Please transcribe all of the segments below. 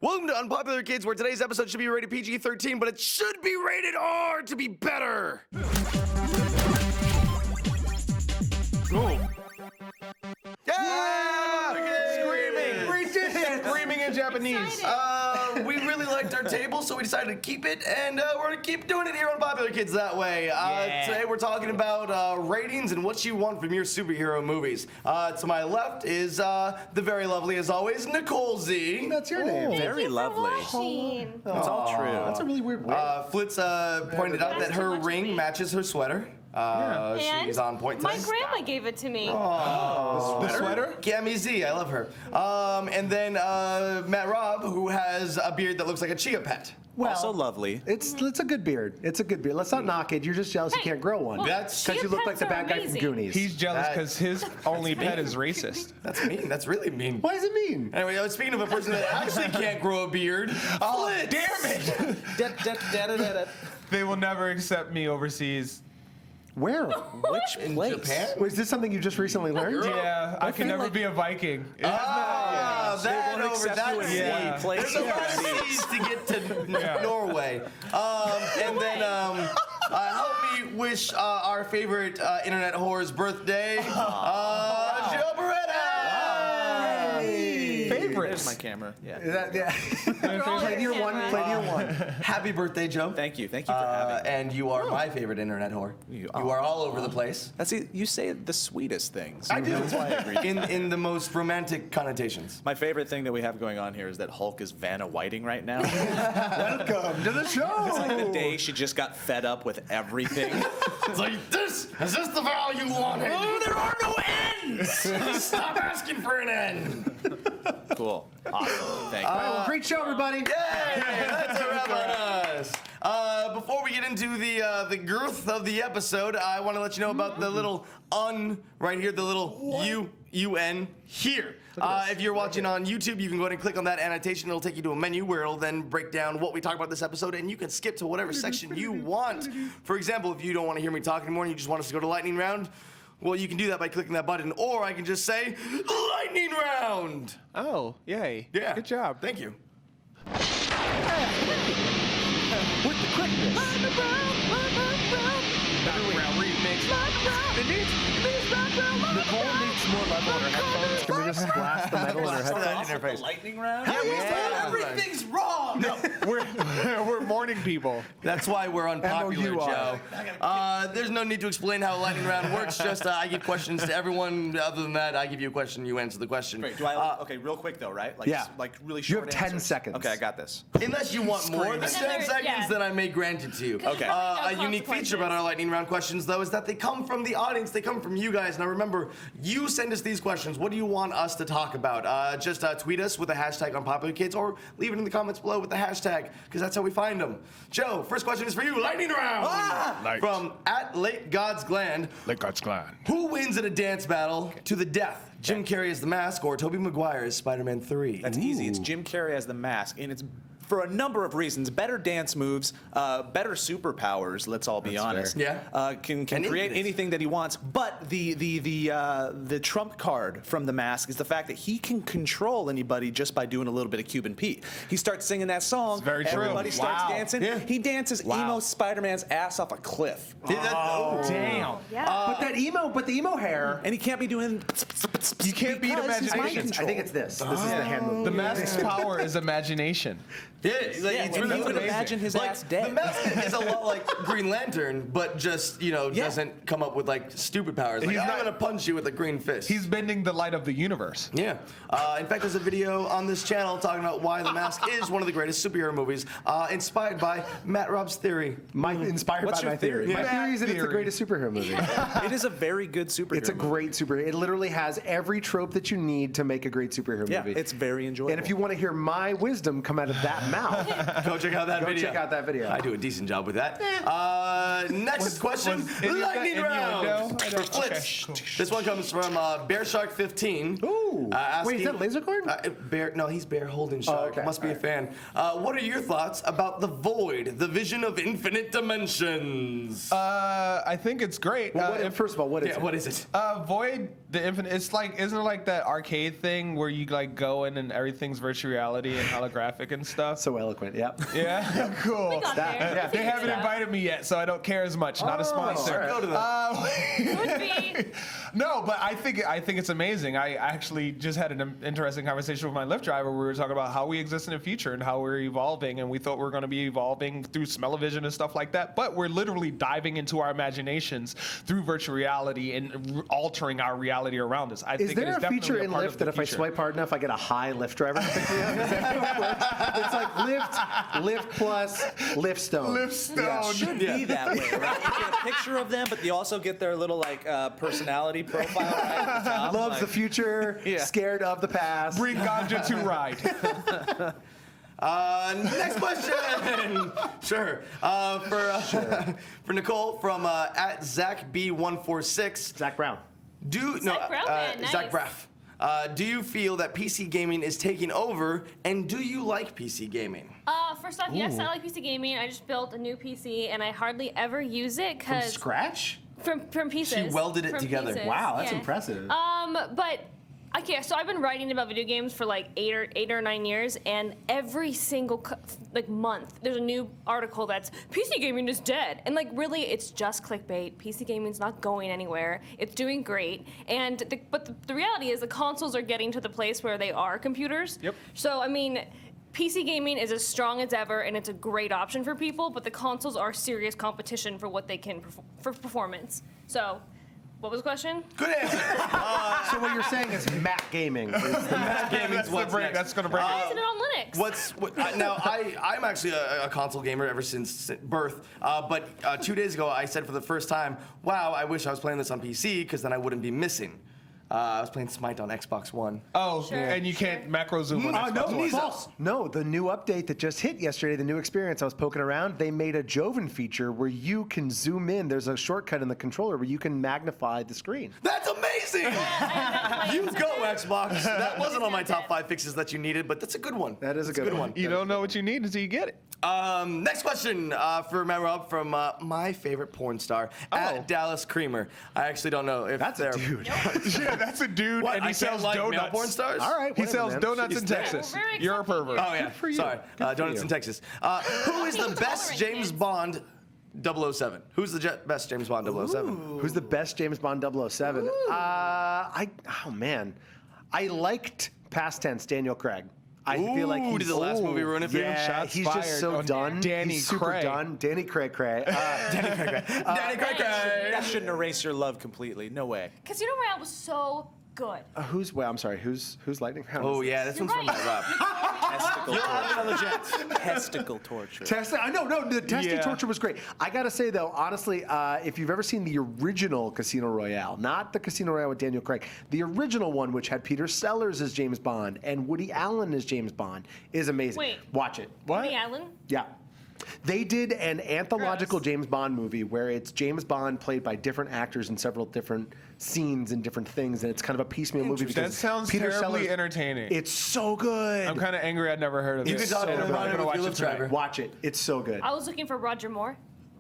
Welcome to Unpopular Kids, where today's episode should be rated PG-13, but it should be rated R to be better. Screaming in Japanese. We really liked our table, so we decided to keep it, and we're going to keep doing it here on Popular Kids that way. Today we're talking about ratings and what you want from your superhero movies. To my left is the very lovely, as always, NikoleZ. That's your name. Very lovely. That's all true. That's a really weird word. FLitZ pointed out that her ring matches her sweater. And she's on point today. my grandma gave it to me. The sweater? Gammy Z, I love her. And then Raub, who has a beard that looks like a chia pet. Well, Also lovely. It's a good beard. It's a good beard. Let's not knock it. You're just jealous you Hey, can't grow one. well, That's because you look like the chia bad pets guy are from amazing. Goonies. He's jealous because his only pet is racist. That's mean. That's really mean. Why does it mean? Anyway, speaking of a person that actually can't grow a beard, FLitZ. Damn it! They will never accept me overseas. Where? Which place? Japan? Was this something you just recently learned? Yeah, I can never be a Viking. That won't over accept that you in sea. one place There's a lot of overseas. seas to get to Yeah. Norway. And then help me wish our favorite internet whore's birthday, Joe Bereta. Favorites. There's my camera. Yeah. Play to your one. Play to your one. Happy birthday, Joe. Thank you. Thank you for having me. And you are my favorite internet whore. You are all over the place. That's it. You say the sweetest things. I do. That's why I agree. In the most romantic connotations. My favorite thing that we have going on here is that Hulk is Vanna Whiting right now. Welcome to the show. It's like the day she just got fed up with everything. It's like, is this the value you wanted? Oh, there are no ends! Stop asking for an end. Cool. Awesome. Thank you. All right, well, great show, everybody. Yay! That's a wrap on us. Before we get into the girth of the episode, I want to let you know about the little right here, the little UN here. If you're watching on YouTube, you can go ahead and click on that annotation. It'll take you to a menu where it'll then break down what we talk about this episode, and you can skip to whatever section you want. For example, if you don't want to hear me talk anymore and you just want us to go to lightning round, well, you can do that by clicking that button, or I can just say lightning round. Oh, yay. Yeah. Good job. Thank you. With the quickness. Nicole needs more level in her headphones. Can we just blast the metal in her headphones? In her face. Lightning round? Everything's wrong. No. We're morning people. That's why we're unpopular, MOU Joe. There's no need to explain how a lightning round works. Just I give questions to everyone. Other than that, I give you a question. You answer the question. Great. Do I? Okay, real quick though, right? Like, Yeah. Like really You short. have 10 answers. seconds. Okay, I got this. Unless you want more than 10 seconds, then I may grant it to you. Okay. A unique feature about our lightning round questions, though, is that they come from the audience. They come from you guys. Now, remember, you send us these questions. What do you want us to talk about? Just tweet us with the hashtag Unpopular Kids, or leave it in the comments below with the hashtag, because that's how we find them. Joe, first question is for you. Lightning round. From @LateGodsGland. LateGodsGland. Who wins in a dance battle to the death? Jim Carrey as the Mask or Tobey Maguire as Spider-Man 3? That's easy. It's Jim Carrey as the Mask, and it's for a number of reasons. Better dance moves, better superpowers. Let's all be honest. fair. Yeah. Can And create infinite. anything that he wants. But the trump card from the Mask is the fact that he can control anybody just by doing a little bit of Cuban Pete. He starts singing that song. very true. Everybody starts Wow. dancing. Yeah. He dances emo Spider-Man's ass off a cliff, Damn. Yeah. But the emo hair. and he can't be doing. You can't beat because his mind imagination. control. I think it's this. This is the hand move. The mask's power is imagination. Yeah, like, it's and really you would amazing. imagine his ass The dead. Mask is a lot like Green Lantern, but just, doesn't come up with, like, stupid powers. Like, He's I'm not- going to punch you with a green fist. He's bending the light of the universe. Yeah. In fact, there's a video on this channel talking about why The Mask is one of the greatest superhero movies, inspired by Matt Raub's theory. Inspired What's by your my theory. theory? My Yeah. theory is that it's the Theory. greatest superhero movie. It is a very good superhero. It's a great superhero. It literally has every trope that you need to make a great superhero Yeah, movie. it's very enjoyable. And if you want to hear my wisdom come out of that mouth. Go check out that Go video. check out that video. I do a decent job with that. Next question, lightning round for FLitZ. cool. This one comes from Bear Shark 15. Ooh. Asking, Wait, is that laser cord? Bear? No, he's Bear Holden Shark. okay. Must be a fan. What are your thoughts about the Void, the vision of infinite dimensions? I think it's great. First of all, what is it? What is it? Void, the infinite. It's like, isn't it like that arcade thing where you like go in and everything's virtual reality and holographic and stuff? So eloquent, yeah. Yeah, cool. We got there. They haven't invited me yet, so I don't care as much. Not a sponsor. Go to that. Could be. No, but I think it's amazing. I actually just had an interesting conversation with my Lyft driver. We were talking about how we exist in the future and how we're evolving, and we thought we were going to be evolving through smell-o-vision and stuff like that. But we're literally diving into our imaginations through virtual reality and altering our reality around us. I Is think it there is a definitely feature in part Lyft of that the if I future. swipe hard enough, I get a high Lyft driver to pick me up? Is that how it works? It's like Lyft plus Lyftstone. Lyftstone. Should be that way, right? You get a picture of them, but you also get their little like personality profile right at the top. Loves like, the future, Yeah. scared of the past. Bring ganja to ride. Next question. Sure. For Nicole from at ZachB146. Zach Brown. Zach Brown, man, nice. Zach Braff. Do you feel that PC gaming is taking over, and do you like PC gaming? First off, yes, I like PC gaming. I just built a new PC, and I hardly ever use it From because scratch? from pieces. She welded it From together. pieces, Wow, that's yeah. impressive. But okay, so I've been writing about video games for like 8 or 9 years, and every single month there's a new article that's PC gaming is dead, and like really it's just clickbait. PC gaming's not going anywhere. It's doing great, and but the reality is the consoles are getting to the place where they are computers. Yep. So I mean, PC gaming is as strong as ever, and it's a great option for people, but the consoles are serious competition for what they can for performance. So, what was the question? Good answer. So what you're saying is Mac gaming. Mac gaming's what's next. That's going to break Why isn't it on Linux? Now I'm actually a console gamer ever since birth. But 2 days ago I said for the first time, "Wow, I wish I was playing this on PC because then I wouldn't be missing." I was playing Smite on Xbox One. Oh, Sure, and you can't macro zoom on Xbox No, One. false. No, the new update that just hit yesterday, the new experience, I was poking around, they made a Joven feature where you can zoom in. There's a shortcut in the controller where you can magnify the screen. That's amazing! You go, Xbox. That wasn't on my top 5 fixes that you needed, but that's a good one. That is a That's good one. You don't know what you need until you get it. Next question for Matt Raub from my favorite porn star, at Dallas Creamer. I actually don't know if That's they're... a dude. Yeah, that's a dude, What, and I he sells can't like male donuts. porn stars? All right, He whatever, sells man. donuts in She's there. Texas. We're very You're a accepting pervert. Oh, yeah. for you. Sorry. Good for Donuts you. in Texas. Who is the best Intolerant James kids. Bond 007? Who's the best James Bond 007? Who's the best James Bond 007? Oh man, I liked past tense Daniel Craig. I feel like Ooh, he's did the last movie ruin it for you? Yeah, Shots he's fired just so on done. Danny He's super Craig. done. Danny Craig. Danny Craig. that shouldn't erase your love completely. No way. Casino Royale was so good. Who's? Wait, I'm sorry. Who's lightning? Oh, yeah, this You're one's from my right. Rob. Testicle torture. I know, the testing Yeah. torture was great. I gotta say though, honestly, if you've ever seen the original Casino Royale, not the Casino Royale with Daniel Craig, the original one, which had Peter Sellers as James Bond and Woody Allen as James Bond, is amazing. Wait. Watch it. Woody Allen? Yeah. They did an anthological Gross. James Bond movie where it's James Bond played by different actors in several different scenes and different things, and it's kind of a piecemeal movie. That because sounds Peter terribly Sellers, entertaining. It's so good. I'm kind of angry I'd never heard of You this. can talk to so him about I'm it gonna if watch you it live tonight. driver. Watch it. It's so good. I was looking for Roger Moore.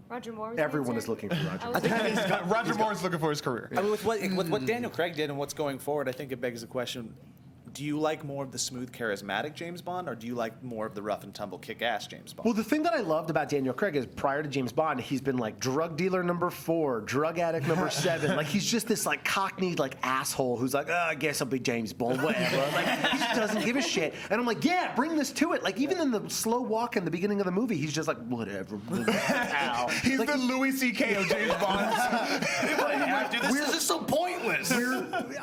Roger Moore was the Everyone answer. is looking for Roger. I was looking- Roger Moore's looking for his career. I mean, with what Daniel Craig did and what's going forward, I think it begs the question: do you like more of the smooth, charismatic James Bond, or do you like more of the rough and tumble, kick-ass James Bond? Well, the thing that I loved about Daniel Craig is prior to James Bond, he's been like drug dealer number 4, drug addict number 7. Like he's just this like cockneyed like asshole who's like, I guess I'll be James Bond, whatever. Like he just doesn't give a shit. And I'm like, yeah, bring this to it. Like even in the slow walk in the beginning of the movie, he's just like, whatever. Ow. He's Like, the Louis C.K. of James Bond. Dude, this is just so pointless.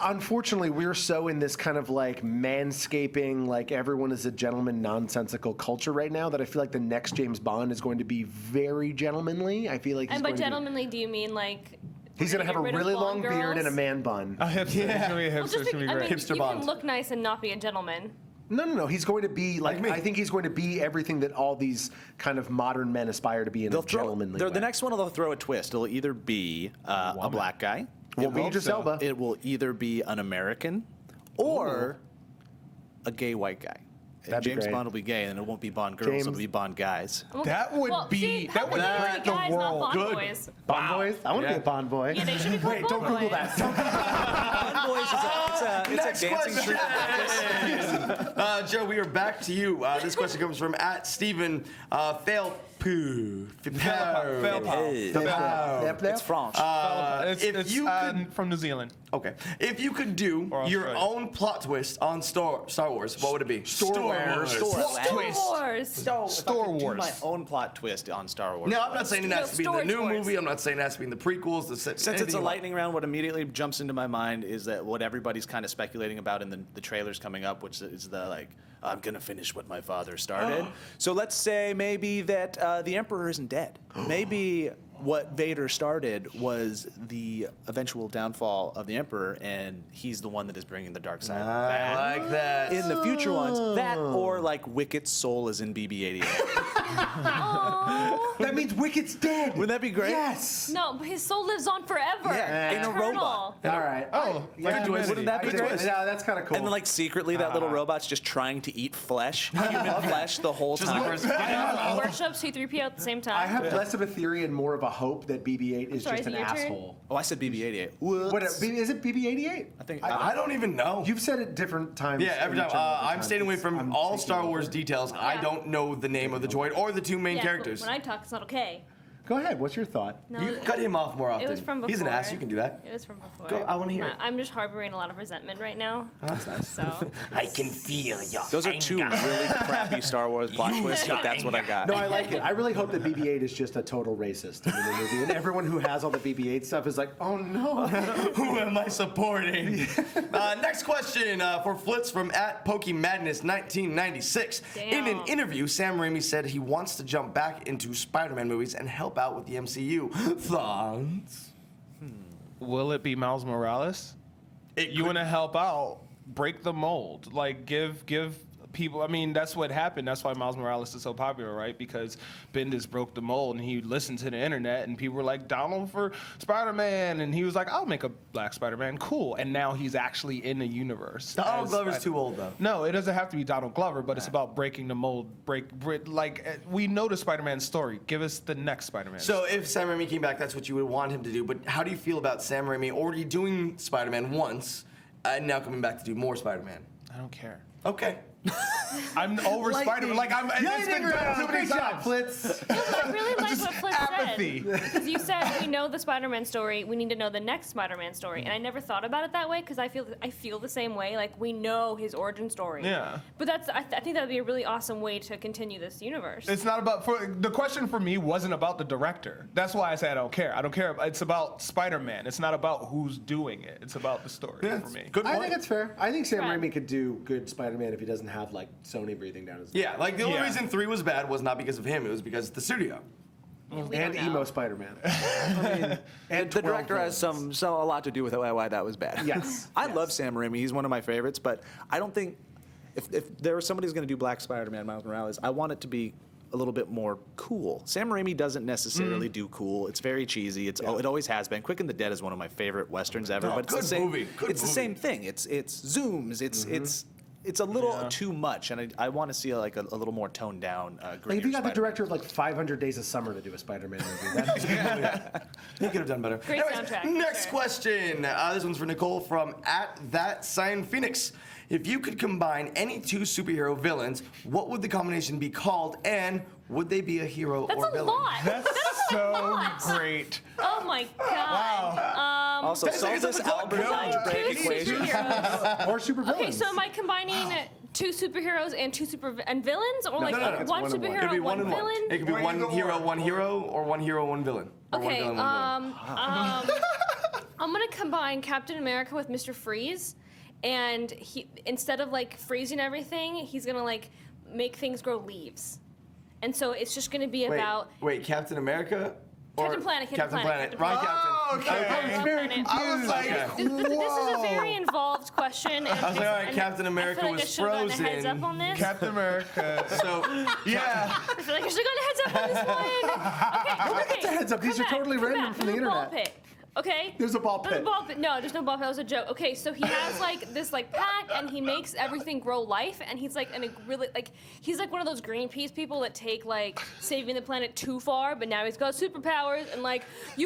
Unfortunately, we're so in this kind of like manscaping, like everyone is a gentleman, nonsensical culture right now that I feel like the next James Bond is going to be very gentlemanly. I feel like he's And by going to be- gentlemanly, do you mean like? He's going to have a get rid of really blonde long beard and a girls? man bun. A hipster. It's gonna be a hipster. Well, It's just gonna be I great. mean, Hipster you Bond. can look nice and not be a gentleman. No. He's going to be Like me. I think he's going to be everything that all these kind of modern men aspire to be in a gentlemanly way. The next one, they'll throw a twist. It'll either be a black guy. Will be Idris Elba. It will either be an American or a gay white guy. That'd be James great. Bond will be gay, and it won't be Bond girls. James- It'll be Bond guys. That would be that would break the guys, not world. Bond Good. boys. Bond boys? I want to be a Bond boy. Yeah, they should be called Wait, Bond don't Google boys. that. Bond boys is Next a dancing question. troupe. Joe, we are back to you. This question comes from @Stephen Failpoo. It's French. It's you could- from New Zealand. Okay. If you could do Or your Australia. own plot twist on Star Wars, what would it be? Star Wars. Star Wars. Star Do Wars. my own plot twist on Star Wars. No, I'm not saying it has to be in the Storage new Wars. movie. I'm not saying it has to be in the prequels. Since it's a lightning round, what immediately jumps into my mind is that what everybody's kind of speculating about in the trailers coming up, which is the like, I'm gonna finish what my father started. So let's say maybe that the Emperor isn't dead. Maybe what Vader started was the eventual downfall of the Emperor, and he's the one that is bringing the dark side back. I like that. In the future ones, that or like Wicket's soul is in BB-88. That means Wicked's dead. Wouldn't that be great? Yes. No, but his soul lives on forever. Yeah, in a Eternal. robot. All right. Oh, Yeah, twist. Wouldn't that be Good great? twist. Yeah, that's kind of cool. And then, like, secretly, that little robot's just trying to eat flesh, human flesh, the whole time. Worship C-3PO at the same time. I have less of a theory and more of a hope that BB-8 is Sorry, just is an it your turn? asshole. Oh, I said BB-88. What, is it BB-88? I think. I don't even know. You've said it different times. Yeah, every in time. each other I'm staying away from I'm all taking Star over. Wars details. I Yeah. don't know the name of the droid or the two main Yeah, characters. When I talk, it's not okay. Go ahead. What's your thought? No, You cut him off more often. It was from before. He's an ass. You can do that. It was from before. Go, I wanna hear it. I'm just harboring a lot of resentment right now. Oh, that's nice. So I can feel you. Those are two really crappy Star Wars plot twists, but that's what I got. No, I like it. I really hope that BB-8 is just a total racist in the movie, and everyone who has all the BB-8 stuff is like, oh no. Who am I supporting? Next question for FLitZ from @PokeMadness1996. In an Damn. interview, Sam Raimi said he wants to jump back into Spider-Man movies and help out with the MCU. Thoughts? Will it be Miles Morales? You want to help out, break the mold, like give people. I mean, that's what happened. That's why Miles Morales is so popular, right? Because Bendis broke the mold, and he listened to the internet, and people were like, Donald for Spider-Man, and he was like, I'll make a black Spider-Man, cool. And now he's actually in the universe. Donald as Glover's Spider- too old, though. No, it doesn't have to be Donald Glover, but it's about breaking the mold. We know the Spider-Man story. Give us the next Spider-Man. So if Sam Raimi came back, that's what you would want him to do. But how do you feel about Sam Raimi already doing Spider-Man once and now coming back to do more Spider-Man? I don't care. Okay. I'm over Spider-Man. Like it's been done too many Great job, times. FLitZ. I really like what FLitZ apathy. said. Because you said we know the Spider-Man story, we need to know the next Spider-Man story, and I never thought about it that way because I feel the same way. Like we know his origin story. Yeah. But I think that would be a really awesome way to continue this universe. It's not about the question for me wasn't about the director. That's why I say I don't care. I don't care. It's about Spider-Man. It's not about who's doing it. It's about the story for me. Good I point. think it's fair. I think Sam Right. Raimi could do good Spider-Man if he doesn't have like Sony breathing down his neck. Yeah, like the only Yeah. reason 3 was bad was not because of him, it was because of the studio. We And don't know. emo Spider-Man. And The 12 director has villains. a lot to do with why that was bad. Yes, I yes. love Sam Raimi. He's one of my favorites, but I don't think if there was somebody who's going to do Black Spider-Man, Miles Morales, I want it to be a little bit more cool. Sam Raimi doesn't necessarily do cool. It's very cheesy. It always has been. Quick and the Dead is one of my favorite westerns ever. Oh, but it's good the same. movie. Good it's the movie. same thing. It's zooms. It's a little too much, and I want to see a little more toned down. Like if grittier you got the Spider-Man. director of like 500 Days of Summer to do a Spider-Man movie, that's He could have done better. Great soundtrack, for Next sure. question. This one's for Nicole from @ThatScienPhoenix. If you could combine any two superhero villains, what would the combination be called, and would they be a hero That's or a villain? lot. That's so lot. great. Oh my god. Also, 10 solve seconds this on the clock. Albert Go. algebraic Two equation. superheroes. or super Okay, villains. so am I combining two superheroes and villains, or like no, it's one one and one. It could superhero, be one one and one. villain? It could be one hero, or one hero, one villain. Or one Okay, villain, one villain. I'm gonna combine Captain America with Mr. Freeze, and he instead of like freezing everything, he's gonna like make things grow leaves, and so it's just gonna be about Wait, Captain America? Or Captain Planet, Captain Planet, Captain Wrong Planet. Captain. Okay. I was very confused. I was like, This is a very involved question. And I was like, all right, and Captain America I feel like was I should've gotten a heads frozen. up on this. Captain America. So, Yeah. I feel like I should have gotten a heads up on this one. Okay, It's a heads up. These come are totally come random back. from the There's a ball internet. pit. Okay. There's a ball There's a pit. ball pit. No, there's no ball pit. That was a joke. Okay, so he has like this like pack, and he makes everything grow life, and he's like he's like one of those Greenpeace people that take like saving the planet too far, but now he's got superpowers, and like he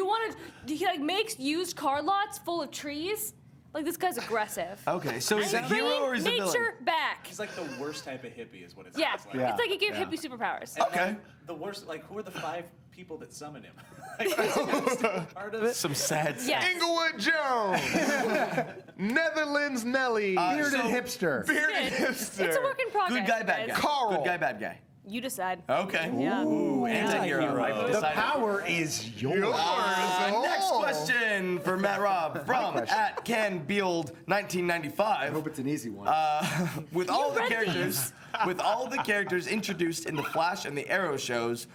like makes used car lots full of trees. Like this guy's aggressive. okay, so is And it hero or is it nature villain? back. He's like the worst type of hippie, is what it Yeah, sounds like. it's like he gave hippie superpowers. And, Okay. like, the worst, like, who are the 5 people that summon him? Like, is he gonna still be part of it? Some sad. Yes. Inglewood Jones. Netherlands Nelly. Bearded hipster. Bearded It's a hipster. work in progress. Good guy, bad guy. guys. Carl. Good guy, bad guy. You decide. Okay. Yeah. Ooh, anti-hero. Anti-hero. I've The decided. power is yours. Next Oh. question for Matt Raub from at Ken Beald 1995. it's an easy one. With all the read characters, with all the characters introduced in the Flash and the Arrow shows,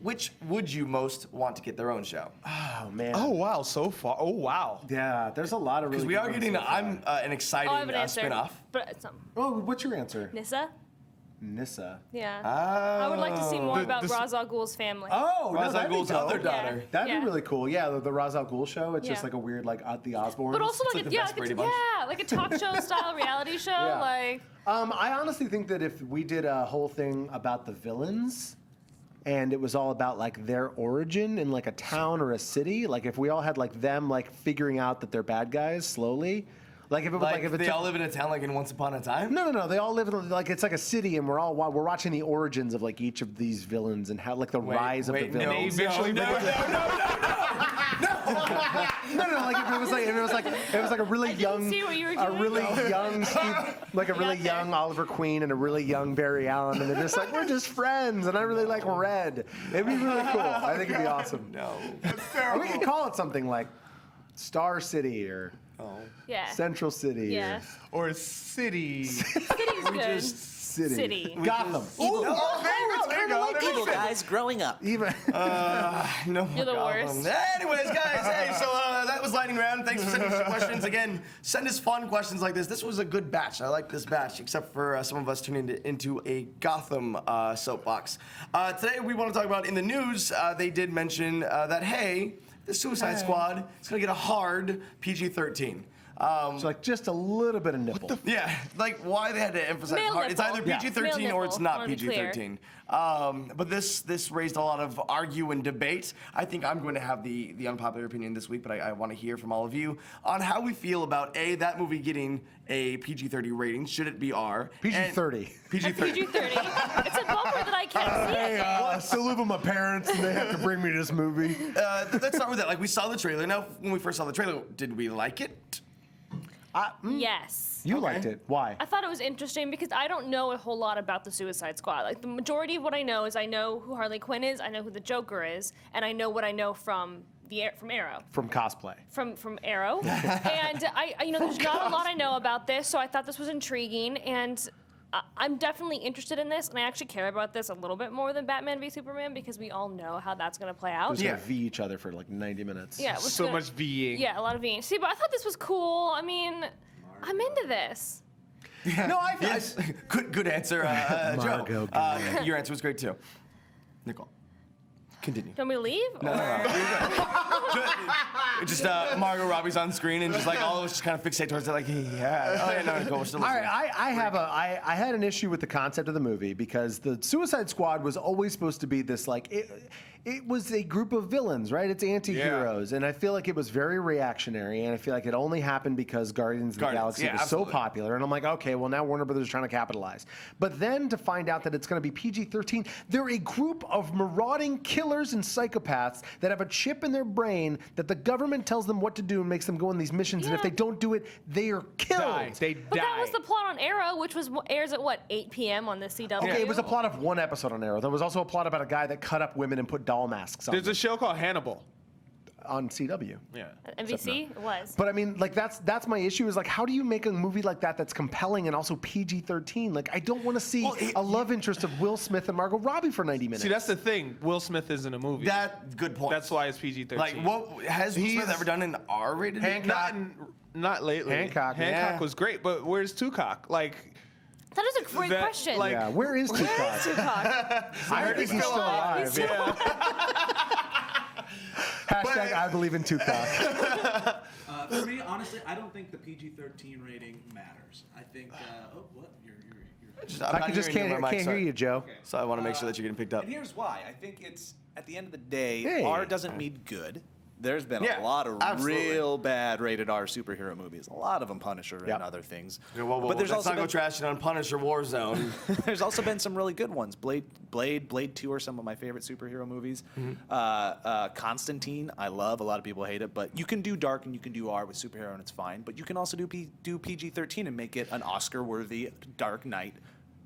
which would you most want to get their own show? Oh man. Oh wow, so far. Oh wow. Yeah, there's a lot of really. Because we good are ones getting so far. an exciting Oh, I have an answer. spin-off. But it's Oh, what's your answer? Nissa? Nissa. Yeah. I would like to see more about Ra's al Ghul's family. Oh, no, Ra's al that'd be Ghul's dope. other daughter. Yeah. That'd Yeah. be really cool. Yeah, the Ra's al Ghul show. It's just Yeah. like a weird, like the Osbournes. But also like like, the a, yeah, best like Brady a, Bunch. yeah, like a talk show style reality show. Yeah. Like I honestly think that if we did a whole thing about the villains, and it was all about like their origin in like a town or a city, like if we all had like them like figuring out that they're bad guys slowly, like if it was Like, like if it they took- all live in a town like in Once Upon a Time? No. They all live in like it's like a city, and we're watching the origins of like each of these villains and how like the rise of the no, villains. They eventually no, make it- No, like if it was like a really I didn't young, see what you were a doing. really young, like a really got there. young Oliver Queen and a really young Barry Allen, and they're just like we're just friends, and I really like Red. It'd be really cool. I think it'd be awesome. No. Or we could call it something like Star City or yeah. Central City. Yeah. Or city. City's good. City. City. Gotham. Evil guys growing up. Even. No You're the more worst. Gotham. Anyways, guys, hey, so that was lightning round. Thanks for sending us your questions. Again, send us fun questions like this. This was a good batch. I like this batch, except for some of us turning it into a Gotham soapbox. Today, we want to talk about in the news. They did mention that hey, the Suicide Squad is going to get a hard PG-13. So like just a little bit of nipple. Yeah, like why they had to emphasize Male hard. It's nipple. either Yeah. PG-13 Male or it's nipple. not Wanna be clear. PG-13. But this raised a lot of argue and debate. I think I'm going to have the unpopular opinion this week, but I want to hear from all of you on how we feel about that movie getting a PG-30 rating. Should it be R? PG-30. PG-30. PG-30. It's a bummer that I can't see it. I still live with my parents, and they have to bring me to this movie. Let's start with that. Like we saw the trailer. Now, when we first saw the trailer, did we like it? Yes. You liked it. Why? I thought it was interesting because I don't know a whole lot about the Suicide Squad. Like the majority of what I know is I know who Harley Quinn is, I know who the Joker is, and I know what I know from Arrow. From cosplay. From Arrow. And I there's not a lot I know about this, so I thought this was intriguing, and I'm definitely interested in this, and I actually care about this a little bit more than Batman v Superman because we all know how that's gonna play out. Just Yeah. gonna V each other for like 90 minutes. Yeah, it was So gonna- much Ving. Yeah, a lot of V. See, but I thought this was cool. I mean, I'm into this. No, Yes. Good answer, Margot, Joe. Your answer was great too. Nicole, continue. Do you want me to leave? No, just Margot Robbie's on screen and just like all of us just kind of fixate towards it, like yeah. Oh yeah, no, Nicole, we're still All listening. right, I had an issue with the concept of the movie because the Suicide Squad was always supposed to be this like it was a group of villains, right? It's anti-heroes, and I feel like it was very reactionary, and I feel like it only happened because Guardians of the Galaxy yeah, was absolutely. so popular, and I'm like, okay, well now Warner Brothers is trying to capitalize. But then to find out that it's going to be PG-13, they're a group of marauding killers and psychopaths that have a chip in their brain that the government tells them what to do and makes them go on these missions, and if Yeah. they don't do it, they are killed. They But that was the plot on Arrow, which airs at what 8 p.m. on the CW. Okay, it was a plot of one episode on Arrow. There was also a plot about a guy that cut up women and put doll masks on There's them. a show called Hannibal. on CW. Yeah. NBC? It was. But I mean, like that's my issue is like, how do you make a movie like that that's compelling and also PG-13? Like, I don't want to see a love interest of Will Smith and Margot Robbie for 90 minutes. See, that's the thing. Will Smith isn't a movie. Good point. That's why it's PG-13. Like, what has Will Smith ever done an R-rated? Not lately. Hancock. Hancock Yeah. was great, but where's Tupac? Like, That is a great that, question. like- Yeah, where is Tupac? Where is Tupac? I think he's still alive. Hashtag I believe in Tupac. For me, honestly, I don't think the PG-13 rating matters. I think. What? You're I just can't hear you, Joe. Okay. So I want to make sure that you're getting picked up. And here's why. I think it's, at the end of the day, Hey. R doesn't mean good. There's been Yeah, a lot of absolutely. real bad rated R superhero movies. A lot of them Punisher Yep. and other things. Yeah, well, but there's let's also not go been, trashing on Punisher Warzone. there's also been some really good ones. Blade 2 are some of my favorite superhero movies. Constantine, I love. A lot of people hate it, but you can do dark and you can do R with superhero and it's fine. But you can also do PG-13 and make it an Oscar-worthy Dark Knight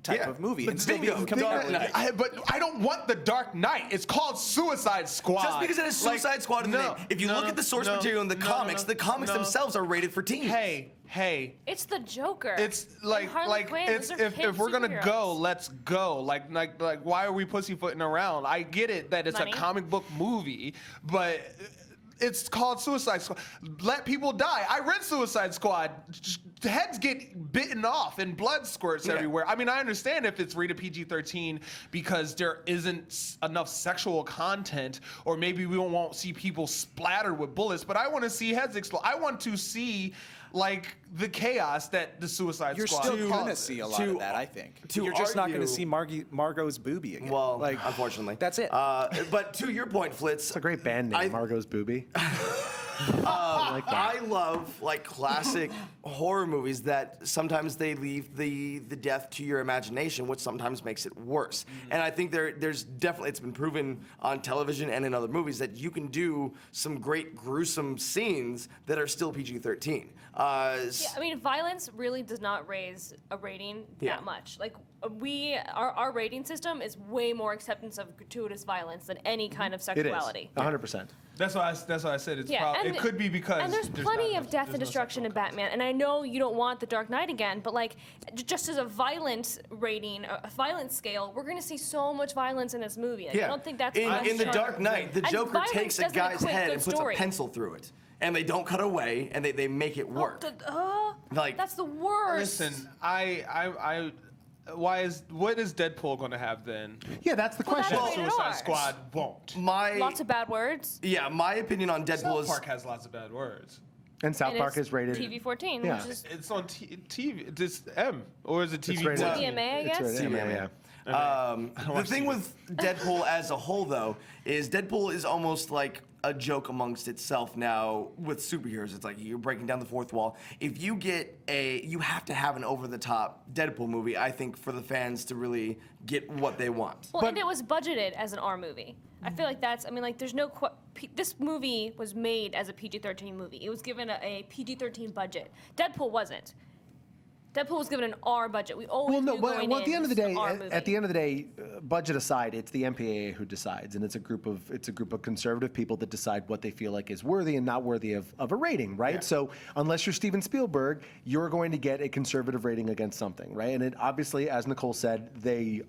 type Yeah, of movie but and still be bingo, compelling. Dark Knight. but I don't want the Dark Knight. It's called Suicide Squad. Just because it has Suicide Squad in the name. If you look at the source material in the comics, the comics themselves are rated for teens. Hey. It's the Joker. It's And like Harley Quinn. it's Those are if kid we're gonna superheroes. go, let's go. Like why are we pussyfooting around? I get it that it's Money. a comic book movie, but it's called Suicide Squad. Let people die. I read Suicide Squad. Heads get bitten off and blood squirts Yeah. everywhere. I mean, I understand if it's rated PG-13 because there isn't enough sexual content, or maybe we won't see people splattered with bullets. But I want to see heads explode. I want to see like the chaos that the Suicide You're Squad still gonna causes. see a lot of that, I think. to You're just not argue- gonna see Margot's boobie again. Well, like, unfortunately. that's it. But to your point, FLitZ. It's a great band name, Margot's Booby. I love like classic horror movies that sometimes they leave the death to your imagination, which sometimes makes it worse. And I think there's definitely, it's been proven on television and in other movies that you can do some great gruesome scenes that are still PG-13. Yeah, I mean, violence really does not raise a rating Yeah. that much. Like, our rating system is way more acceptance of gratuitous violence than any kind of It is. sexuality. 100%. That's why I said it's Yeah, it could be because and there's plenty not of death there's and no destruction in sexual Batman, and I know you don't want the Dark Knight again, but like just as a violence rating, a violence scale, we're gonna see so much violence in this movie. Like, I don't think that's in The unsure. Dark Knight, the And Joker violence takes a doesn't guy's equate head good and puts story. a pencil through it, and they don't cut away, and they make it work. Like- That's the worst. Listen, what is Deadpool going to have then? Yeah, that's the question. that's rated Suicide R. Squad won't. Lots of bad words. My opinion on Deadpool South is Park has lots of bad words. And South And Park it's is rated. TV-14, Yeah. which is It's on TV. It's M or is it TV? It's rated- TVMA, I It's guess. rated- yeah. The thing with Deadpool as a whole, though, is Deadpool is almost like a joke amongst itself now with superheroes. It's like you're breaking down the fourth wall. If you you have to have an over-the-top Deadpool movie, I think, for the fans to really get what they want. Well, and it was budgeted as an R movie. I feel like there's no. This movie was made as a PG-13 movie. It was given a PG-13 budget. Deadpool wasn't. Deadpool was given an R budget. We always Well, no, knew but going at the in end of the this day, is an R movie. at the end of the day, budget aside, it's the MPAA who decides, and it's a group of conservative people that decide what they feel like is worthy and not worthy of a rating, right? Yeah. So unless you're Steven Spielberg, you're going to get a conservative rating against something, right? And it obviously, as Nicole said, they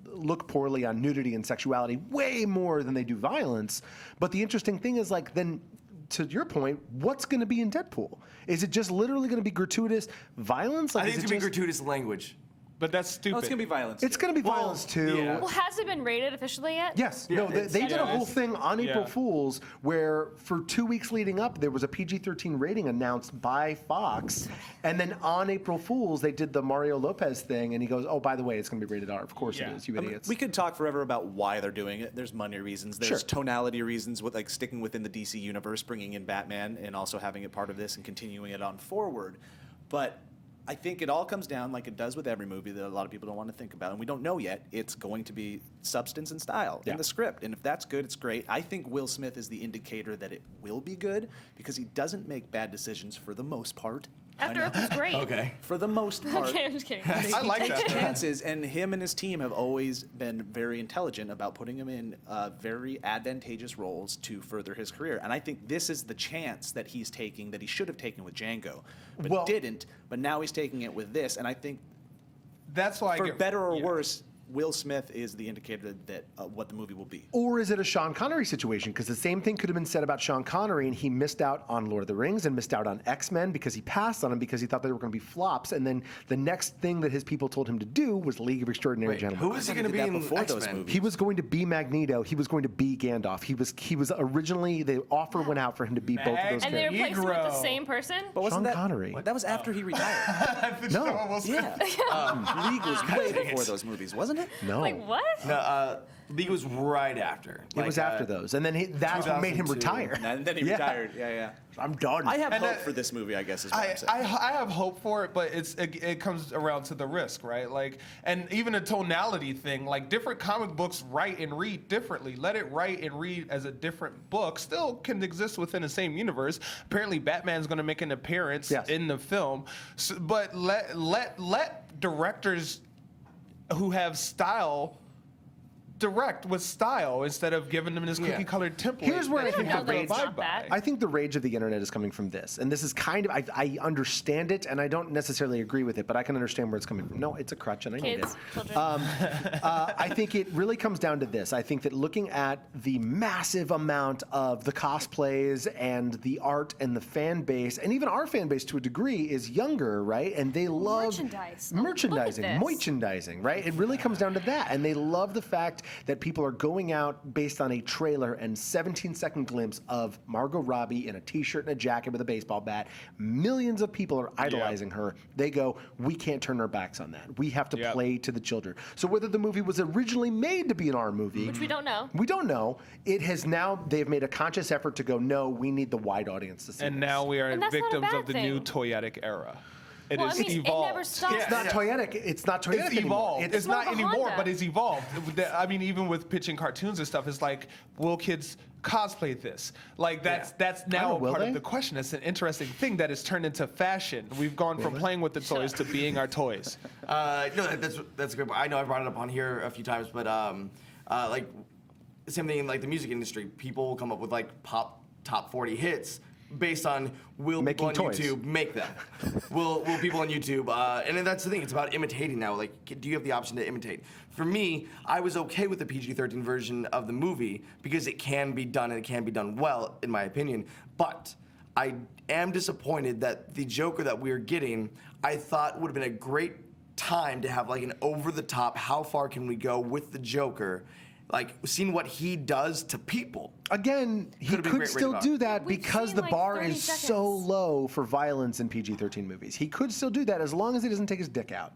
look poorly on nudity and sexuality way more than they do violence. But the interesting thing is, like, then to your point, what's going to be in Deadpool? Is it just literally going to be gratuitous violence? Like, I think is it's it going to be just- gratuitous language. But that's stupid. Oh, it's gonna be violence. It's going to be violence too. yeah. Well, has it been rated officially yet? Yes. Yeah, No, they did a whole it's- thing on April yeah. Fools where for 2 weeks leading up, there was a PG-13 rating announced by Fox. And then on April Fools, they did the Mario Lopez thing. And he goes, oh, by the way, it's going to be rated R. Of course Yeah. it is, you I mean, idiots. we could talk forever about why they're doing it. There's money reasons. There's Sure. tonality reasons with like sticking within the DC universe, bringing in Batman, and also having it part of this and continuing it on forward. But I think it all comes down, like it does with every movie that a lot of people don't want to think about, and we don't know yet. It's going to be substance and style Yeah. in the script, and if that's good, it's great. I think Will Smith is the indicator that it will be good because he doesn't make bad decisions for the most part. After Earth was great. Okay. For the most part. Okay, I'm just kidding. I like He takes that. chances, and him and his team have always been very intelligent about putting him in very advantageous roles to further his career. And I think this is the chance that he's taking that he should have taken with Django, but Well- didn't. But now he's taking it with this, and I think That's why I for get, better or yeah. worse, Will Smith is the indicator that what the movie will be. Or is it a Sean Connery situation? Because the same thing could have been said about Sean Connery, and he missed out on Lord of the Rings and missed out on X-Men because he passed on them because he thought they were going to be flops. And then the next thing that his people told him to do was League of Extraordinary Wait, Gentlemen. who is he going to be did in that before those X-Men? movies. He was going to be Magneto. He was going to be Gandalf. He was originally, the offer went out for him to be both of those And they characters. replaced him with the Negro. same person? But wasn't Sean that Connery. That was after he retired. No. Yeah. League was way before those movies, wasn't it? No. Like, what? No, League was right after. It was after those. And then that's what made him 2002. retire. And then he Yeah. retired. Yeah. I'm done. I have And, hope for this movie, I guess, is what I'm saying. I have hope for it, but it comes around to the risk, right? Like, and even a tonality thing. Like, different comic books write and read differently. Let it write and read as a different book. Still can exist within the same universe. Apparently, Batman's going to make an appearance Yes. in the film, but let directors who have style direct with style instead of giving them this cookie-colored template. Here's where that I think they the have to rage- abide by. I think the rage of the internet is coming from this, and this is kind of I understand it, and I don't necessarily agree with it, but I can understand where it's coming from. No, it's a crutch, and I need it. Kids, children. I think it really comes down to this. I think that looking at the massive amount of the cosplays and the art and the fan base, and even our fan base to a degree, is younger, right? And they love Merchandise. Oh, merchandising, look at this. merchandising, right? It really comes down to that, and they love the fact that people are going out based on a trailer and 17-second glimpse of Margot Robbie in a t-shirt and a jacket with a baseball bat. Millions of people are idolizing her. They go, we can't turn our backs on that. We have to Yep. play to the children. So whether the movie was originally made to be an R movie, Which we don't know. we don't know. It has now, they've made a conscious effort to go, no, we need the wide audience to see And this. now we are And that's not a victims bad of the new thing. toyetic era. It Well, is I mean, evolved. it never stops. It's not toyetic. It's not toyetic It's anymore. evolved. It's more not of a anymore, Honda. but it's evolved. I mean, even with pitching cartoons and stuff, it's like, will kids cosplay this? Like that's now will part they? of the question. It's an interesting thing that has turned into fashion. We've gone from playing with the toys to being our toys. No, that's a good point. I know I brought it up on here a few times, but like same thing in like the music industry. People will come up with like pop top 40 hits based on will Making people on toys. YouTube make them? will people on YouTube? And then that's the thing. It's about imitating now. Like, do you have the option to imitate? For me, I was okay with the PG-13 version of the movie because it can be done and it can be done well, in my opinion. But I am disappointed that the Joker that we're getting, I thought would have been a great time to have like an over-the-top, how far can we go with the Joker? Like, seeing what he does to people. Again, he Could've been could great still rated do R. that We've because seen, the like, bar 30 is so seconds. low for violence in PG-13 movies. He could still do that as long as he doesn't take his dick out.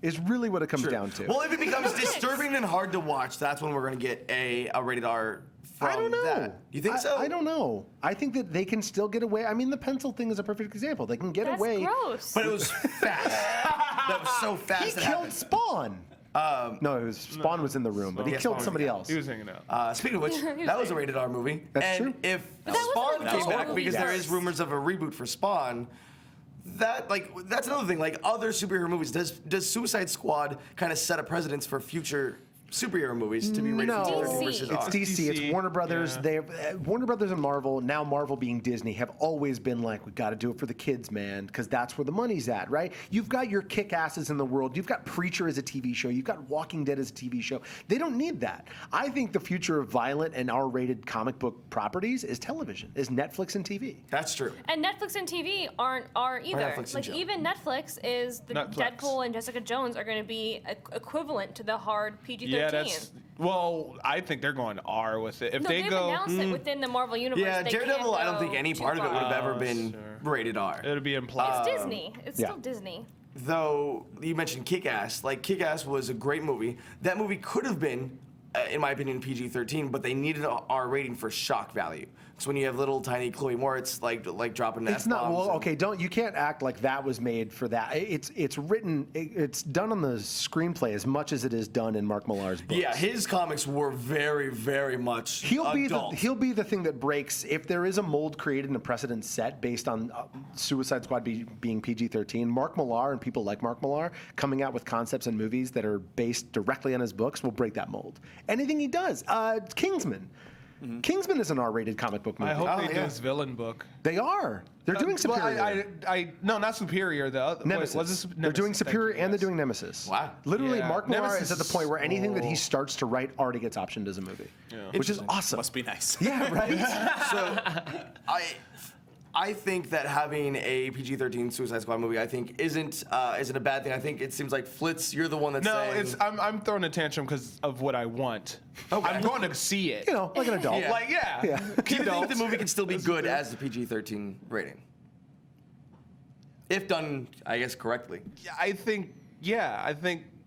Is really what it comes down to. Well, if it becomes disturbing and hard to watch, that's when we're going to get a rated R from I don't know. that. You think so? I don't know. I think that they can still get away. I mean, the pencil thing is a perfect example. They can get That's away. gross. But it was fast. That was so fast. He it killed happened. Spawn. No, it was Spawn was in the room, but he Yeah, killed Spawn was somebody in- else. He was hanging out. Speaking of which, that was a rated R movie. That's and true. if that wasn't Spawn like came a back, horror because movie. there is rumors of a reboot for Spawn, that's another thing. Like other superhero movies, does Suicide Squad kind of set a precedence for future superhero movies to be rated No, for DC. versus it's R? DC. It's DC, Warner Brothers. yeah. They Warner Brothers and Marvel. Now Marvel being Disney have always been like, we got to do it for the kids, man, because that's where the money's at, right? You've got your kick-asses in the world. You've got Preacher as a TV show. You've got Walking Dead as a TV show. They don't need that. I think the future of violent and R-rated comic book properties is television, is Netflix and TV. That's true. And Netflix and TV aren't either. Netflix and Like chill. even Netflix is the Netflix. Deadpool and Jessica Jones are going to be equivalent to the hard PG-13. Yeah, well, I think they're going R with it. If No, they they've go, announced it within the Marvel universe. Yeah, they Daredevil, can't I don't think go any too part of it would have far. ever been rated R. it'll be implied. It's Disney. It's yeah. still Disney. Though you mentioned Kick-Ass, like Kick-Ass was a great movie. That movie could have been in my opinion, PG-13, but they needed an R rating for shock value. So when you have little tiny Chloe Moritz like dropping It's not F-bombs. well. Okay, you can't act like that was made for that. It's written. It's done on the screenplay as much as it is done in Mark Millar's books. Yeah, his comics were very, very much adult. He'll be the thing that breaks if there is a mold created and a precedent set based on Suicide Squad being PG-13. Mark Millar and people like Mark Millar coming out with concepts and movies that are based directly on his books will break that mold. Anything he does, Kingsman. Mm-hmm. Kingsman is an R-rated comic book movie. I hope they do his villain book. They are. They're doing Superior. No, not Superior. The other Nemesis. Nemesis. They're doing Superior and they're doing Nemesis. Wow. Literally, Yeah. Mark Millar Nemesis is at the point where anything that he is- starts to write already gets optioned as a movie, which is awesome. Must be nice. Yeah, right? So I think that having a PG-13 Suicide Squad movie, I think, isn't a bad thing. I think it seems like FLitZ, you're the one that's No, saying... I'm throwing a tantrum because of what I want. I'm going to see it. Like an adult. Yeah. Like, yeah. Do you think the movie can still be good as the PG-13 rating? If done, I guess, correctly. I think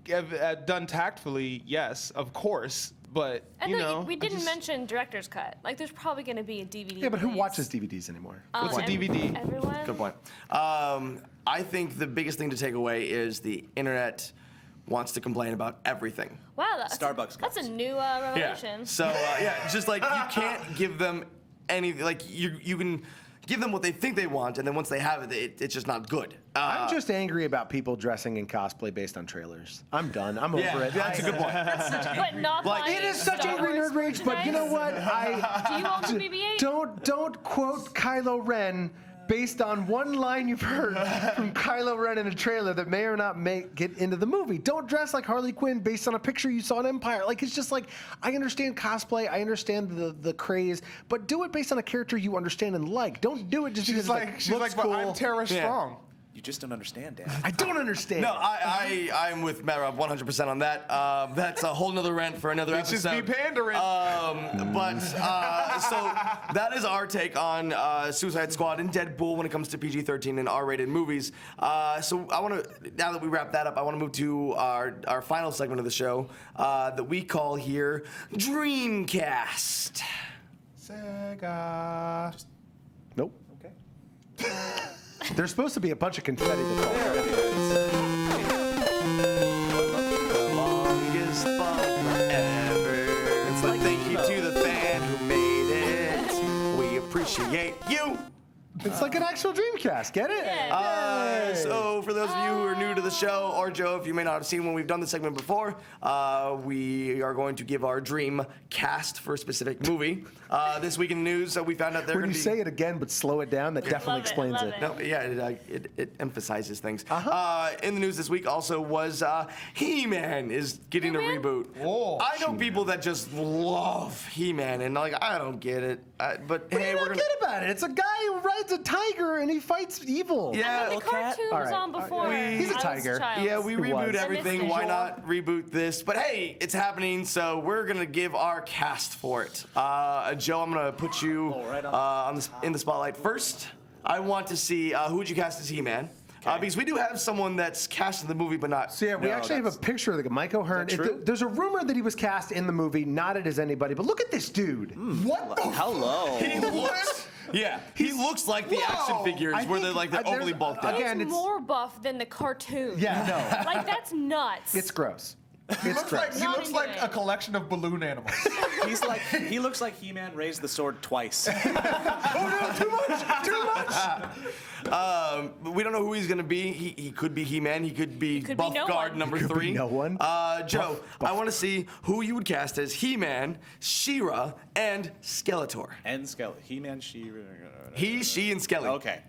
done tactfully, yes, of course. But, And you then know. we didn't mention director's cut. Like, there's probably going to be a DVD. Yeah, but who release. watches DVDs anymore? What's a DVD? Everyone. Good point. I think the biggest thing to take away is the internet wants to complain about everything. Wow, that's Starbucks That's a cups. new revelation. So just like you can't give them anything. Like you can give them what they think they want, and then once they have it, it's just not good. I'm just angry about people dressing in cosplay based on trailers. I'm done. I'm over it. That's a good point. But not Like, buying It is such Star angry Wars nerd rage, but you know what? Do you own the BB-8? Don't quote Kylo Ren based on one line you've heard from Kylo Ren in a trailer that may or not get into the movie. Don't dress like Harley Quinn based on a picture you saw in Empire. Like, it's just like, I understand cosplay, I understand the craze, but do it based on a character you understand and like. Don't do it just because She's it looks like, cool. but I'm Tara Strong. You just don't understand, Dan. I don't understand. No, I'm with Matt Raub 100% on that. That's a whole nother rant for another It's just episode. be pandering. So that is our take on Suicide Squad and Deadpool when it comes to PG-13 and R-rated movies. So I want to, now that we wrap that up, I want to move to our final segment of the show that we call here Dreamcast. Sega. Nope. Okay. There's supposed to be a bunch of confetti that Longest bomb ever. It's like thank you to the fan who made it. We appreciate you. It's like an actual Dreamcast. Get it? So for those of you who are new to the show, or Joe, if you may not have seen when we've done this segment before, we are going to give our dream cast for a specific movie. This week in the news, we found out they're When going you to be... say it again but slow it down, that definitely Love it, explains love it. it. No, yeah, it emphasizes things. In the news this week also was He-Man is getting a He-Man? reboot. Whoa. I know people that just love He-Man, and like I don't get it. But What do hey, you we're not gonna. get about it? It's a guy who rides a tiger and he fights evil. Yeah, The cartoon All was right. on before. He's a I was tiger. child. Yeah, we It reboot was. everything. I missed Why it. not reboot this? But hey, it's happening, so we're gonna give our cast for it. Joe, I'm gonna put you in the spotlight first. I want to see who would you cast as He-Man? Because we do have someone that's cast in the movie, but not. So yeah, we actually have a picture of the Mike O'Hearn. Is that true? There's a rumor that he was cast in the movie, not as anybody, but look at this dude. What the Hello. He looks. Yeah, he looks like the action figures I where think- they're like they're there's- overly bulked out. again, He's it's- more buff than the cartoon. Yeah, no. Like, that's nuts. It's gross. It's Looks like, gross. he Not looks into like it. a collection of balloon animals. He looks like He-Man raised the sword twice. We don't know who he's gonna be. He could be He-Man. He could be could be Buff no Guard one. number He could be 3. no one. Joe, I want to see who you would cast as He-Man, She-Ra, and Skeletor. And Skelly. He-Man, she. He, she, and Skelly. Okay.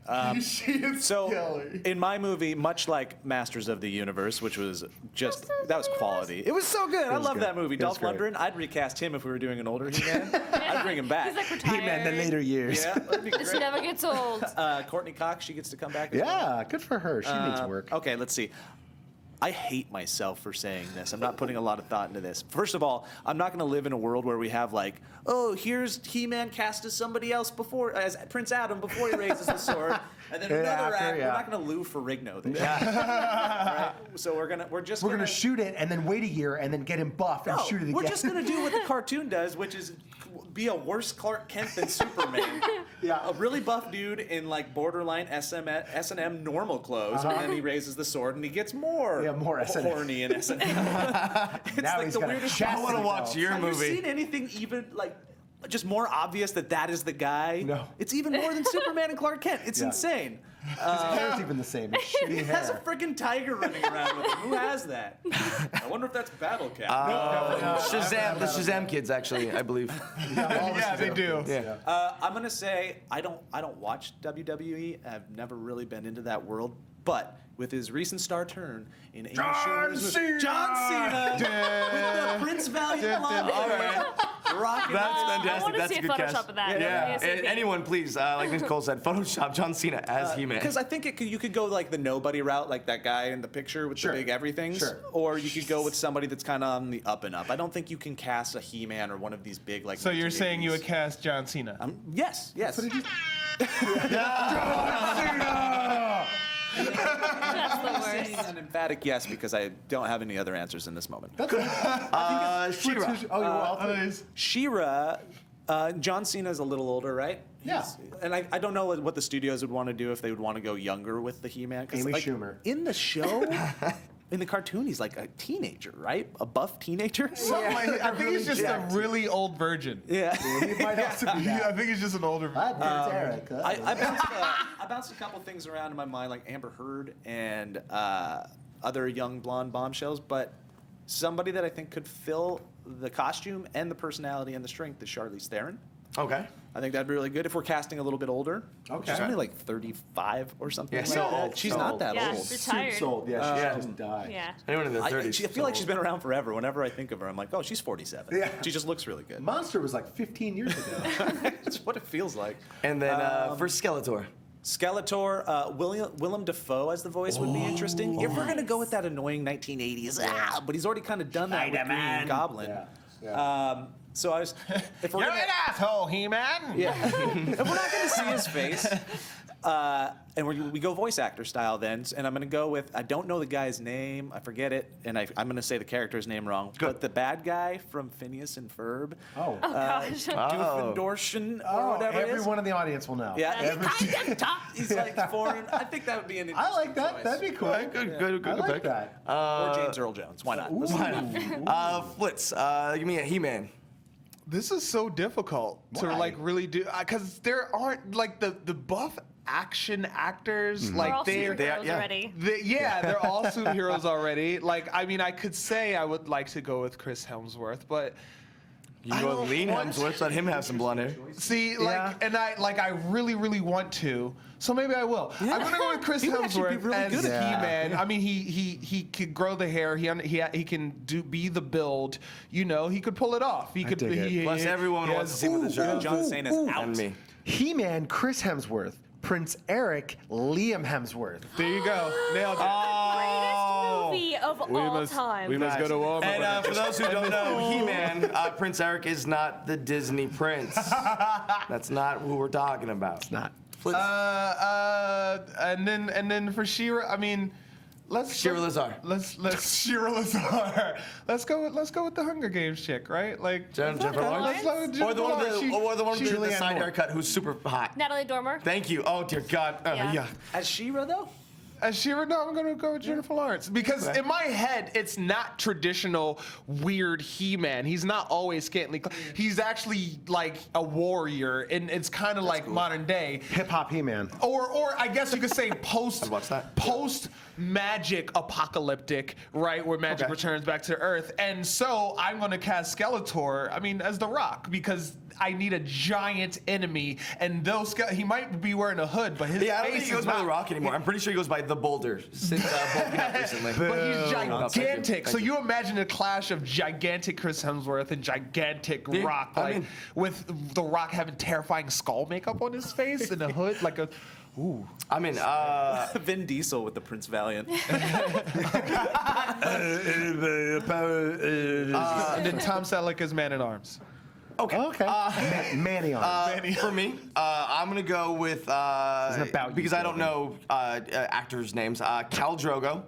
So in my movie, much like Masters of the Universe, which was just that was quality. It was so good. I love good. that movie. It was Dolph great. Lundgren. I'd recast him if we were doing an older He-Man. I'd bring him back. He's like retired. He-Man, the later years. Yeah, that'd be This great. never gets old. Courtney Cox, she gets to come back. As well. Yeah, good for her. She needs work. Okay, let's see. I hate myself for saying this. I'm not putting a lot of thought into this. First of all, I'm not going to live in a world where we have like, oh, here's He-Man cast as somebody else as Prince Adam before he raises the sword, and then another act. We're not going to Lou Ferrigno this shit. Right? So we're just gonna shoot it and then wait a year and then get him buff and shoot it again. We're just going to do what the cartoon does, which is be a worse Clark Kent than Superman. A really buff dude in like borderline S&M normal clothes, and then he raises the sword and he gets more horny in S&M. It's now like the weirdest. I want to watch your Have movie. you seen anything even like just more obvious that is the guy? No. It's even more than Superman and Clark Kent. It's insane. His hair's even the same. It's shitty He has a hair. freaking tiger running around with him. Who has that? I wonder if that's Battle Cat. Shazam, the Shazam kids, actually, I believe. Yeah, they do. Yeah. I'm gonna say I don't watch WWE. I've never really been into that world, but with his recent star turn in Amy Schumer's John Cena with the Prince Valiant blonde hair, rocking That's out. fantastic. I want to That's see a a good Photoshop cast. of that. Yeah. ASAP. Anyone, please, like Nicole said, Photoshop John Cena as He-Man. Because I think you could go like the nobody route, like that guy in the picture with the big everythings, or you could go with somebody that's kind of on the up and up. I don't think you can cast a He-Man or one of these big like. So you're saying you would 1980s. cast John Cena? Yes. That's the Saying worst. an emphatic yes because I don't have any other answers in this moment. She-Ra. She-Ra, John Cena is a little older, right? Yeah. And I don't know what the studios would want to do if they would want to go younger with the He-Man. 'Cause, Amy like, Schumer. In the show, in the cartoon, he's like a teenager, right? A buff teenager. I think he's just a really old virgin. Yeah. He might also be I that. think he's just an older virgin. Eric. I bounced a couple things around in my mind, like Amber Heard and other young blonde bombshells, but somebody that I think could fill the costume and the personality and the strength is Charlize Theron. Okay. I think that'd be really good if we're casting a little bit older. Okay. She's only like 35 or something. Yeah, like so that. old, She's so not old. that Yeah, old. retired. Sold. Yeah, she should just die. Yeah. Anyone in their I 30s. feel like she's been around forever. Whenever I think of her, I'm like, oh, she's 47. Yeah. She just looks really good. Monster was like 15 years ago. That's what it feels like. And then for Skeletor. Skeletor, Willem Dafoe as the voice would be interesting. If we're gonna go with that annoying 1980s, but he's already kind of done that with Green Goblin. So I was, if we're You're gonna, an asshole, He-Man. yeah, if we're not gonna see his face, and we go voice actor style then, and I'm gonna go with I don't know the guy's name, I forget it, and I'm gonna say the character's name wrong, but the bad guy from Phineas and Ferb, Gosh. Doofendorshen or whatever it is. Everyone in the audience will know. Yeah, he's like foreign. I think that would be an interesting I like that. choice. That'd be cool. Good I like pick. that. Or James Earl Jones. Why not? FLitZ, give me a He-Man. This is so difficult to Why? like really do because there aren't like the buff action actors We're like all they're superheroes yeah. already. they're all superheroes already. Like I mean I could say I would like to go with Chris Hemsworth, but You can go with Lean Hemsworth, let him have some blonde hair. see like and I really want to. So maybe I will. I'm gonna go with Chris He would actually be Hemsworth really as good at He-Man. I mean, he could grow the hair. He can be the build. You know, he could pull it off. He could. dig it. Plus, everyone wants to see what the show is. John Cena is out. And me. He-Man, Chris Hemsworth, Prince Eric, Liam Hemsworth. There you go. Nailed it. Greatest movie of all time. We must go to war. And for those who don't know, He-Man, Prince Eric is not the Disney prince. That's not who we're talking about. It's not. And then for She-Ra, I mean, She-Ra Lazar. Let's She-Ra Lazar. Let's go with the Hunger Games chick, right? Like Jennifer Lawrence? Or Or the one with the Julianne side Moore. haircut who's super hot. Natalie Dormer. Thank you. Oh, dear God. Yeah. As She-Ra though? As She-Ra, no, I'm gonna go with Jennifer Lawrence because in my head it's not traditional weird He-Man. He's not always scantily. He's actually like a warrior, and it's kind of like modern day. Hip hop He-Man. Or I guess you could say post watch that. post magic apocalyptic, right, where magic returns back to Earth. And so I'm gonna cast Skeletor, I mean, as the Rock, because I need a giant enemy, and though he might be wearing a hood, but his Yeah, I don't face think he goes is by not. The Rock anymore. I'm pretty sure he goes by The Boulder since bulking up recently. But he's No, thank you. gigantic. So Thank you imagine a clash of gigantic Chris Hemsworth and gigantic Yeah, Rock, I like mean- with the Rock having terrifying skull makeup on his face and a hood, like a. I'm in. Vin Diesel with the Prince Valiant. And then Tom Selleck as Man at Arms. Okay. Manny on. For me, I'm gonna go with about because you, I don't know actors' names. Khal Drogo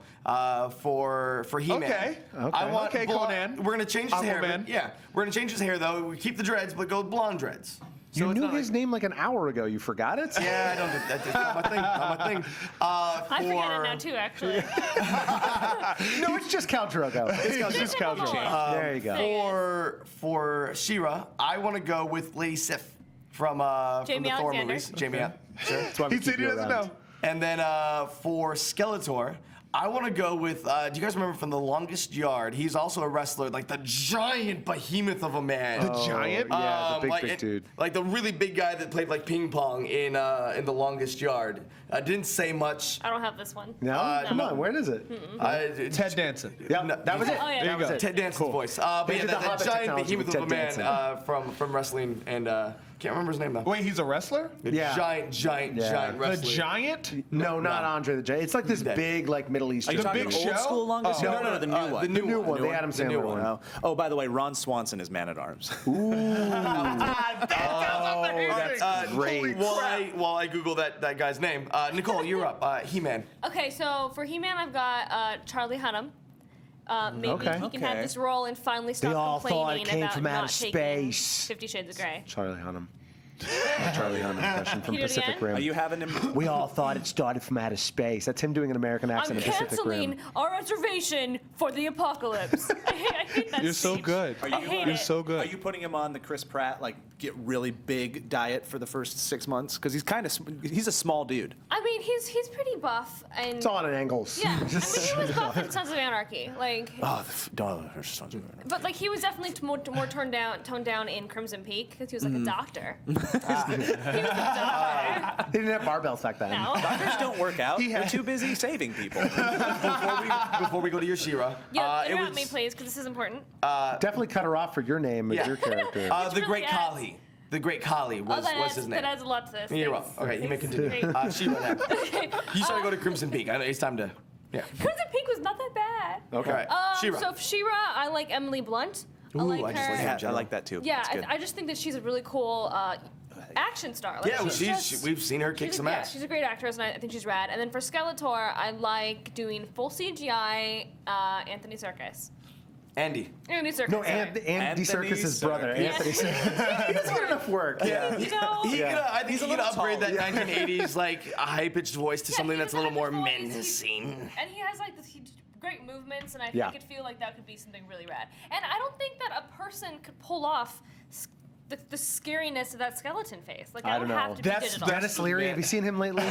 for He-Man. Okay. I want Okay, Conan. We're gonna change his hair. Aquaman. Yeah, we're gonna change his hair though. We keep the dreads, but go blonde dreads. You it's knew not his name like an hour ago. You forgot it? Yeah, I don't. That's not my thing. Not my thing. I forget it now too, actually. No, it's just Khal Drogo. It's just Khal Drogo. There you go. For She-Ra, I want to go with Lady Sif from the Jamie Thor Alexander. movies. Jamie, sure. That's why we He said keep he you doesn't around. know. And then for Skeletor, I want to go with. Do you guys remember from The Longest Yard? He's also a wrestler, like the giant behemoth of a man. The giant? Yeah, the like, big dude. Like the really big guy that played like ping pong in The Longest Yard. Didn't say much. I don't have this one. No? Come on, where is it? Ted Danson. Yeah, No, that was it. Oh, yeah. That was it. Ted Danson's voice. But They yeah, did the that Hobbit giant technology behemoth with of a man Ted Danson. from wrestling, and can't remember his name though. Wait, he's a wrestler? The Yeah. giant Yeah. The wrestler. Giant? No, not Andre the Giant. It's like this Dead. big, like Middle Are Eastern. you talking Big old Show? school Longest Oh. Yard No, or the new the one? new New one, the Adam The new Sandler one. one. Oh, by the way, Ron Swanson is Man at Arms. That's great. While I Google that guy's name, Nicole, you're up. He-Man. Okay, so for He-Man, I've got Charlie Hunnam. Maybe Okay. he can have this role and finally stop all thought it complaining came about from outer not taking space. 50 Shades of Grey. Charlie Hunnam. Charlie Hunnam impression from Can you do it Pacific again? Rim. Are you having him? We all thought it started from outer space. That's him doing an American I'm accent in Pacific canceling Rim. our reservation for the apocalypse. I hate that You're so speech. good. Are I you, hate You're it. so Are good. you putting him on the Chris Pratt like get really big diet for the first 6 months? Because he's a small dude. I mean, he's pretty buff and It's all on angles. yeah. I mean, he was buff in Sons of Anarchy, like. Oh, there's tons of But like he was definitely more toned down in Crimson Peak because he was like a doctor. He was a doctor. They didn't have barbells back then. No. Doctors don't work out. They're too busy saving people. Before we go to your She-Ra, Yeah, it interrupt was me, please, because this is important. Definitely cut her off for your name and Yeah. your character. the really Great adds- Kali. The Great Kali was his name. That adds a lot to this. You're Thanks. up. Okay, you may Thanks. continue. Great. She-Ra next. You started to go to Crimson Peak. I know it's time to. Yeah. Crimson Peak was not that bad. Okay. All right. She-Ra. So for She-Ra, I like Emily Blunt. I Ooh, like I her. just like her. Yeah, I like that too. Yeah, That's good. I just think that she's a really cool action star. Like, Yeah, we've seen her kick she's some yeah, ass. she's a great actress, and I think she's rad. And then for Skeletor, I like doing full CGI Anthony Serkis. Andy. Andy Serkis. No, sorry. Andy Serkis' brother. Serkis. Anthony Serkis. He doesn't get enough work. Yeah. You know, I think he could upgrade that tall. 1980s like a high-pitched voice to something he that's a has little more that voice. menacing. And he has like this great movements, and I Yeah. could feel like that could be something really rad. And I don't think that a person could pull off the scariness of that skeleton face. Like I that don't would know. have to be digital. Dennis Leary, have you seen him lately?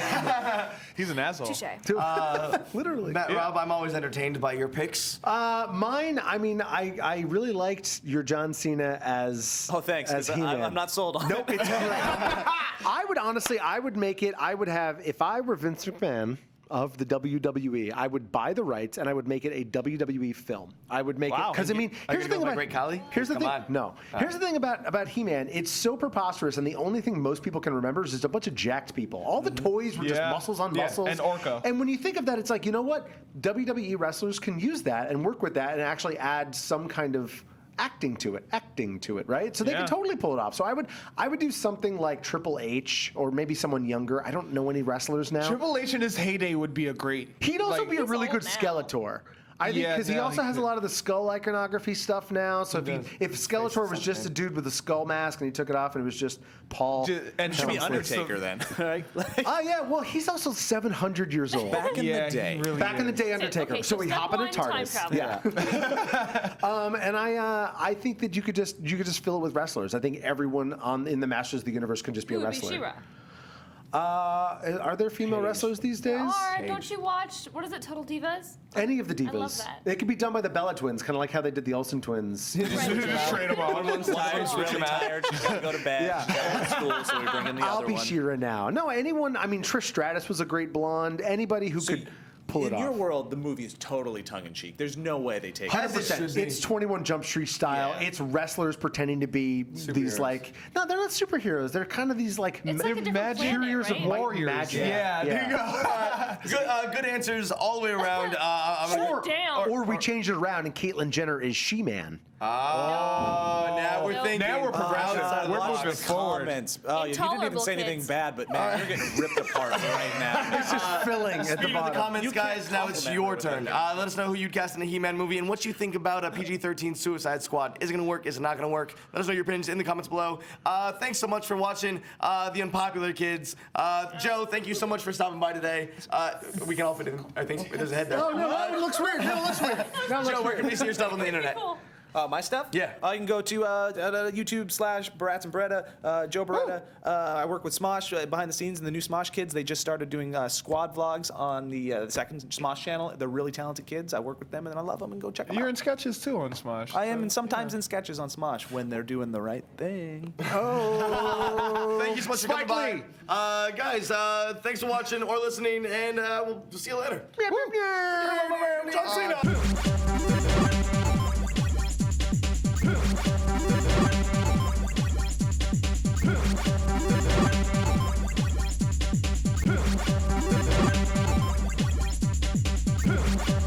He's an asshole. Touche. Literally. Matt, Rob, I'm always entertained by your picks. Mine, I mean, I really liked your John Cena as Oh, thanks. as 'cause He-Man. I'm not sold on Nope, it. it's great. I would honestly, I would make it, I would have, if I were Vince McMahon of the WWE, I would buy the rights and I would make it a WWE film. I would make it, because I mean, Are here's you the gonna thing go about, Great Khali? here's the Come thing, on. no, here's the thing about He-Man, it's so preposterous and the only thing most people can remember is just a bunch of jacked people. All the toys were just Yeah. muscles on Yeah, muscles. and Orko. And when you think of that, it's like, you know what? WWE wrestlers can use that and work with that and actually add some kind of acting to it, right? So they Yeah. could totally pull it off. So I would do something like Triple H or maybe someone younger. I don't know any wrestlers now. Triple H in his heyday would be a great. He'd also like- be a He's really old good now. Skeletor. I think Yeah, because he no, also he has a could. lot of the skull iconography stuff now. So if Skeletor was just a dude with a skull mask and he took it off and it was just Paul. And Should be Hemsworth. Undertaker then. Right? Oh yeah, well he's also 700 years old. Back in Yeah, the day. he really Back in the is. day, Undertaker. Okay, so we step hop in a one, time TARDIS. travel. Yeah. And I think that you could just fill it with wrestlers. I think everyone in the Masters of the Universe can just be Who a would be wrestler. She-Ra? Are there female wrestlers these days? Or don't you watch, what is it, Total Divas? Any of the divas. love that. It could be done by the Bella twins, kind of like how they did the Olsen twins. Just trade them all. One's tired, really tired. She's got to go to bed. Yeah. She's got to go to school, so we bring in the I'll other be one. She-Ra now. No, anyone. I mean, Trish Stratus was a great blonde. Anybody who could pull it In your off. world, the movie is totally tongue-in-cheek. There's no way they take it. 100%. It's 21 Jump Street style. Yeah. It's wrestlers pretending to be these like no, they're not superheroes. They're kind of these like It's like a different planet, warriors of right? warriors. Magic. Yeah, there you go. Good answers all the way around. I'm gonna- Down. Or we change it around and Caitlyn Jenner is She-Man. Oh, now we're No. thinking. Now we're progressing. outside We're the box. moving forward. Comments. Oh, you didn't even Intolerable say anything kids. bad, but man, you're getting ripped apart right now. It's just filling at the Speaking of the bottom. comments, guys, now it's compliment your her with turn. that. Let us know who you'd cast in a He-Man movie and what you think about a PG-13 Suicide Squad. Is it going to work? Is it not going to work? Let us know your opinions in the comments below. Thanks so much for watching the Unpopular Kids. Joe, thank you so much for stopping by today. We can all fit in. I think there's a head there. Oh no, it looks weird. No, it looks weird. No, it looks Joe, where weird. can we see your stuff on the internet? Cool. My stuff? Yeah. You can go to YouTube/Berats and Bereta, Joe Bereta. I work with Smosh behind the scenes in the new Smosh Kids. They just started doing squad vlogs on the second Smosh channel. They're really talented kids. I work with them and I love them and go check them You're out. in sketches too on Smosh. I am in sometimes in sketches on Smosh when they're doing the right thing. Thank you so much for coming Spike by. Guys, thanks for watching or listening, and we'll see you later. John Cena. Huh.